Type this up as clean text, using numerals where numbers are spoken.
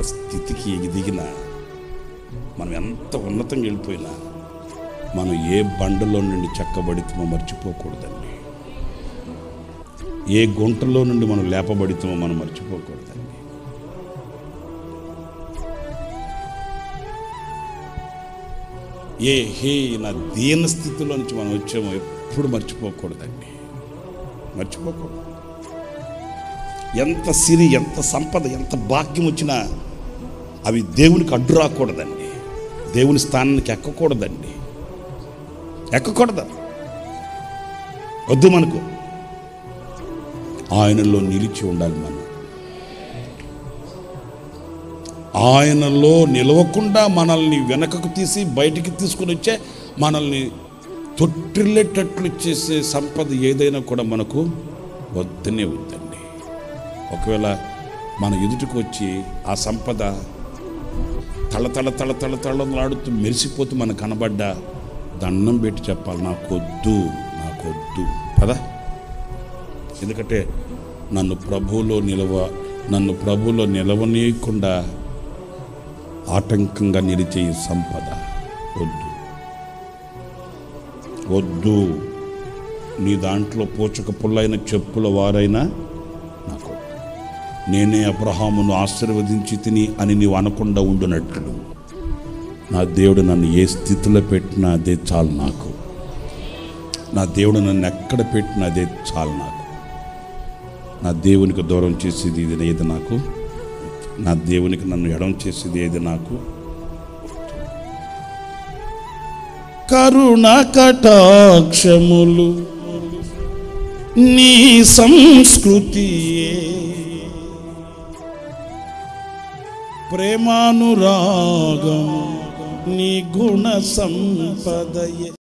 స్థితికి ఎదిగినా, మనం ఎంత ఉన్నతంగా వెళ్ళిపోయినా, మనం ఏ బండలో నుండి చెక్కబడితమో మర్చిపోకూడదండి. ఏ గుంటలో నుండి మనం లేపబడితమో మనం మర్చిపోకూడదండి. నా దీన స్థితిలో నుంచి మనం వచ్చామో ఎప్పుడు మర్చిపోకూడదండి. మర్చిపోకూడదు. ఎంత సిరి, ఎంత సంపద, ఎంత భాగ్యం వచ్చినా అవి దేవునికి అడ్డు రాకూడదండి. దేవుని స్థానానికి ఎక్కకూడదండి. ఎక్కకూడదు. వద్దు. మనకు ఆయనలో నిలిచి ఉండాలి. మనం ఆయనలో నిలవకుండా మనల్ని వెనకకు తీసి బయటికి తీసుకుని వచ్చే, మనల్ని తొట్టిల్లేటట్లు చేసే సంపద ఏదైనా కూడా మనకు వద్దనే వద్దండి. ఒకవేళ మన ఎదుటికి వచ్చి ఆ సంపద తళతళలాడుతూ మెరిసిపోతూ మనకు కనబడ్డా దండం పెట్టి చెప్పాలి, నాకొద్దు పద. ఎందుకంటే నన్ను ప్రభువులో నిలవనీయకుండా ఆటంకంగా నిలిచే ఈ సంపద వద్దు. నీ దాంట్లో పోచక పుల్లైన చెప్పుల వారైనా నాకు, నేనే అబ్రహామును ఆశీర్వదించి తిని అని నీవు అనకుండా ఉండునట్లు నా దేవుడు నన్ను ఏ స్థితిలో పెట్టినా అదే చాలు నాకు. నా దేవుడు నన్ను ఎక్కడ పెట్టినా అదే చాలు నాకు. నా దేవునికి దూరం చేసేది ఏది నాకు, నా దేవునికి నన్ను ఎడం చేసేది ఏది నాకు. కరుణ కటాక్షములు నీ సంస్కృతియే, ప్రేమానురాగం నీ గుణ సంపదయే.